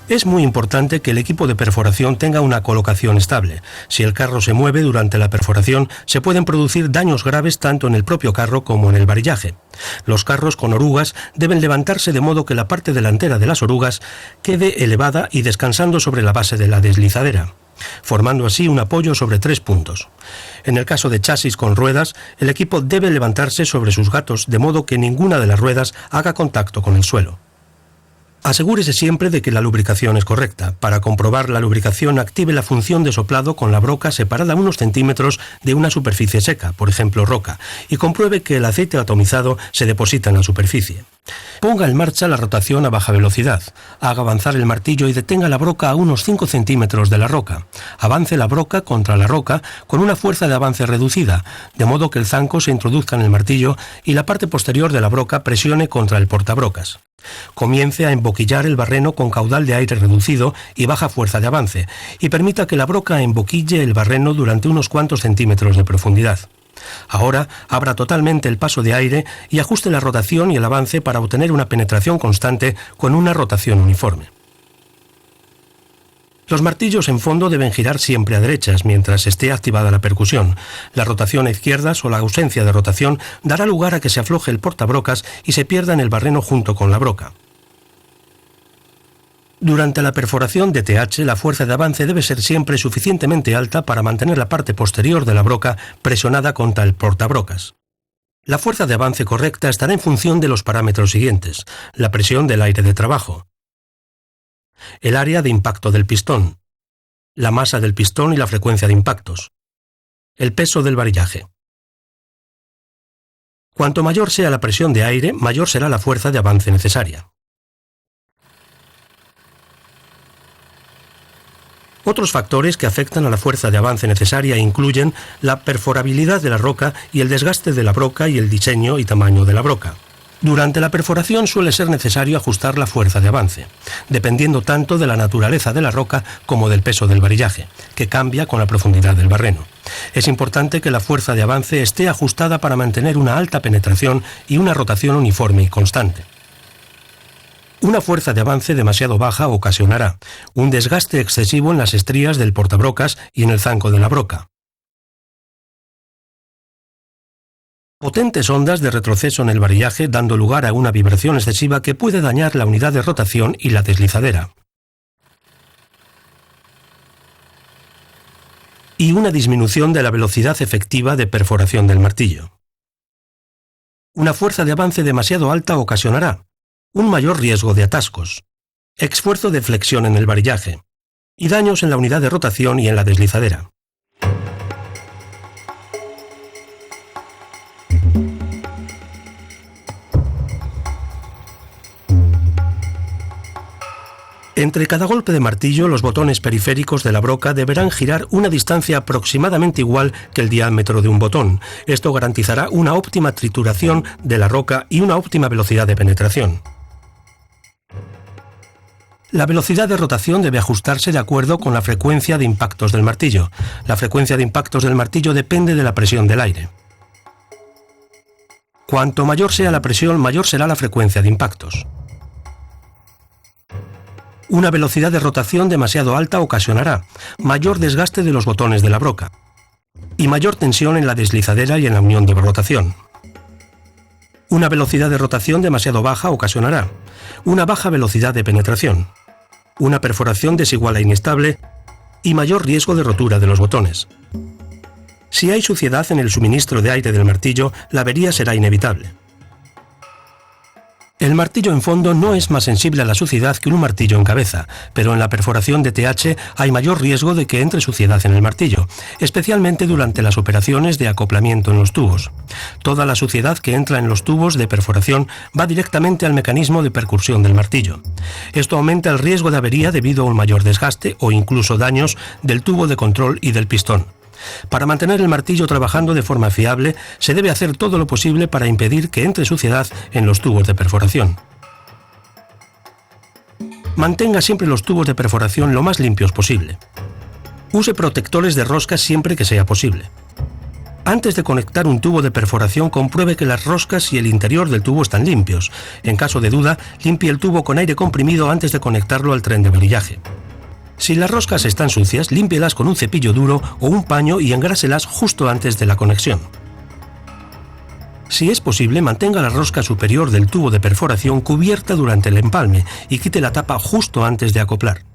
Es muy importante que el equipo de perforación tenga una colocación estable. Si el carro se mueve durante la perforación, se pueden producir daños graves tanto en el propio carro como en el varillaje. Los carros con orugas deben levantarse de modo que la parte delantera de las orugas quede elevada y descansando sobre la base de la deslizadera, formando así un apoyo sobre 3 puntos. En el caso de chasis con ruedas, el equipo debe levantarse sobre sus gatos de modo que ninguna de las ruedas haga contacto con el suelo. Asegúrese siempre de que la lubricación es correcta. Para comprobar la lubricación, active la función de soplado con la broca separada unos centímetros de una superficie seca, por ejemplo roca, y compruebe que el aceite atomizado se deposita en la superficie. Ponga en marcha la rotación a baja velocidad. Haga avanzar el martillo y detenga la broca a unos 5 centímetros de la roca. Avance la broca contra la roca con una fuerza de avance reducida, de modo que el zanco se introduzca en el martillo y la parte posterior de la broca presione contra el portabrocas. Comience a emboquillar el barreno con caudal de aire reducido y baja fuerza de avance, y permita que la broca emboquille el barreno durante unos cuantos centímetros de profundidad. Ahora abra totalmente el paso de aire y ajuste la rotación y el avance para obtener una penetración constante con una rotación uniforme. Los martillos en fondo deben girar siempre a derechas mientras esté activada la percusión. La rotación a izquierdas o la ausencia de rotación dará lugar a que se afloje el portabrocas y se pierda en el barreno junto con la broca. Durante la perforación de TH, la fuerza de avance debe ser siempre suficientemente alta para mantener la parte posterior de la broca presionada contra el portabrocas. La fuerza de avance correcta estará en función de los parámetros siguientes: la presión del aire de trabajo, el área de impacto del pistón, la masa del pistón y la frecuencia de impactos, el peso del varillaje. Cuanto mayor sea la presión de aire, mayor será la fuerza de avance necesaria. Otros factores que afectan a la fuerza de avance necesaria incluyen la perforabilidad de la roca y el desgaste de la broca y el diseño y tamaño de la broca. Durante la perforación suele ser necesario ajustar la fuerza de avance, dependiendo tanto de la naturaleza de la roca como del peso del varillaje, que cambia con la profundidad del barreno. Es importante que la fuerza de avance esté ajustada para mantener una alta penetración y una rotación uniforme y constante. Una fuerza de avance demasiado baja ocasionará un desgaste excesivo en las estrías del portabrocas y en el zanco de la broca, potentes ondas de retroceso en el varillaje dando lugar a una vibración excesiva que puede dañar la unidad de rotación y la deslizadera, y una disminución de la velocidad efectiva de perforación del martillo. Una fuerza de avance demasiado alta ocasionará un mayor riesgo de atascos, esfuerzo de flexión en el varillaje y daños en la unidad de rotación y en la deslizadera. Entre cada golpe de martillo, los botones periféricos de la broca deberán girar una distancia aproximadamente igual que el diámetro de un botón. Esto garantizará una óptima trituración de la roca y una óptima velocidad de penetración. La velocidad de rotación debe ajustarse de acuerdo con la frecuencia de impactos del martillo. La frecuencia de impactos del martillo depende de la presión del aire. Cuanto mayor sea la presión, mayor será la frecuencia de impactos. Una velocidad de rotación demasiado alta ocasionará mayor desgaste de los botones de la broca y mayor tensión en la deslizadera y en la unión de rotación. Una velocidad de rotación demasiado baja ocasionará una baja velocidad de penetración, una perforación desigual e inestable y mayor riesgo de rotura de los botones. Si hay suciedad en el suministro de aire del martillo, la avería será inevitable. El martillo en fondo no es más sensible a la suciedad que un martillo en cabeza, pero en la perforación de TH hay mayor riesgo de que entre suciedad en el martillo, especialmente durante las operaciones de acoplamiento en los tubos. Toda la suciedad que entra en los tubos de perforación va directamente al mecanismo de percusión del martillo. Esto aumenta el riesgo de avería debido a un mayor desgaste o incluso daños del tubo de control y del pistón. Para mantener el martillo trabajando de forma fiable, se debe hacer todo lo posible para impedir que entre suciedad en los tubos de perforación. Mantenga siempre los tubos de perforación lo más limpios posible. Use protectores de roscas siempre que sea posible. Antes de conectar un tubo de perforación, compruebe que las roscas y el interior del tubo están limpios. En caso de duda, limpie el tubo con aire comprimido antes de conectarlo al tren de varillaje. Si las roscas están sucias, límpielas con un cepillo duro o un paño y engráselas justo antes de la conexión. Si es posible, mantenga la rosca superior del tubo de perforación cubierta durante el empalme y quite la tapa justo antes de acoplar.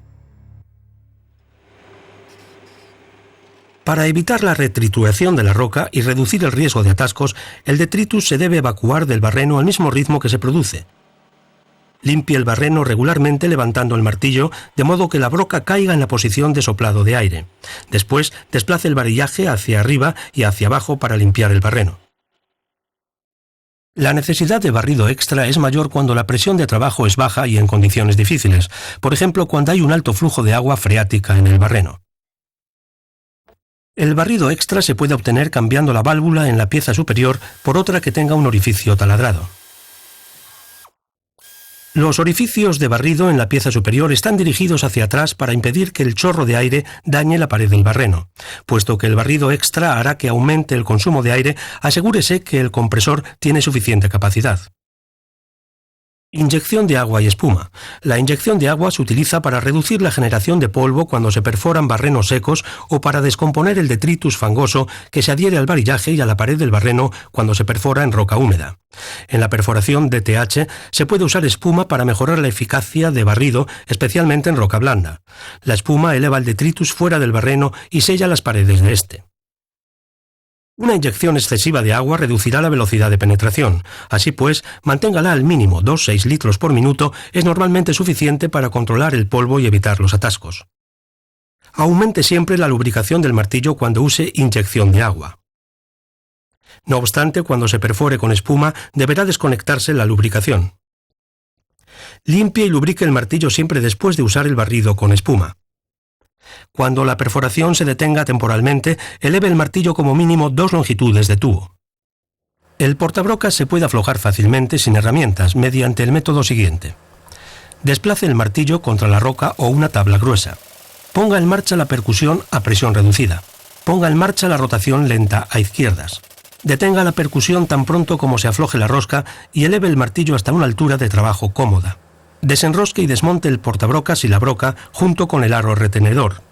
Para evitar la retrituración de la roca y reducir el riesgo de atascos, el detritus se debe evacuar del barreno al mismo ritmo que se produce. Limpie el barreno regularmente levantando el martillo, de modo que la broca caiga en la posición de soplado de aire. Después, desplace el varillaje hacia arriba y hacia abajo para limpiar el barreno. La necesidad de barrido extra es mayor cuando la presión de trabajo es baja y en condiciones difíciles, por ejemplo cuando hay un alto flujo de agua freática en el barreno. El barrido extra se puede obtener cambiando la válvula en la pieza superior por otra que tenga un orificio taladrado. Los orificios de barrido en la pieza superior están dirigidos hacia atrás para impedir que el chorro de aire dañe la pared del barreno. Puesto que el barrido extra hará que aumente el consumo de aire, asegúrese que el compresor tiene suficiente capacidad. Inyección de agua y espuma. La inyección de agua se utiliza para reducir la generación de polvo cuando se perforan barrenos secos o para descomponer el detritus fangoso que se adhiere al varillaje y a la pared del barreno cuando se perfora en roca húmeda. En la perforación DTH se puede usar espuma para mejorar la eficacia de barrido, especialmente en roca blanda. La espuma eleva el detritus fuera del barreno y sella las paredes de este. Una inyección excesiva de agua reducirá la velocidad de penetración. Así pues, manténgala al mínimo, 2,6 litros por minuto es normalmente suficiente para controlar el polvo y evitar los atascos. Aumente siempre la lubricación del martillo cuando use inyección de agua. No obstante, cuando se perfore con espuma, deberá desconectarse la lubricación. Limpie y lubrique el martillo siempre después de usar el barrido con espuma. Cuando la perforación se detenga temporalmente, eleve el martillo como mínimo 2 longitudes de tubo. El portabrocas se puede aflojar fácilmente sin herramientas mediante el método siguiente. Desplace el martillo contra la roca o una tabla gruesa. Ponga en marcha la percusión a presión reducida. Ponga en marcha la rotación lenta a izquierdas. Detenga la percusión tan pronto como se afloje la rosca y eleve el martillo hasta una altura de trabajo cómoda. Desenrosque y desmonte el portabrocas y la broca junto con el aro retenedor.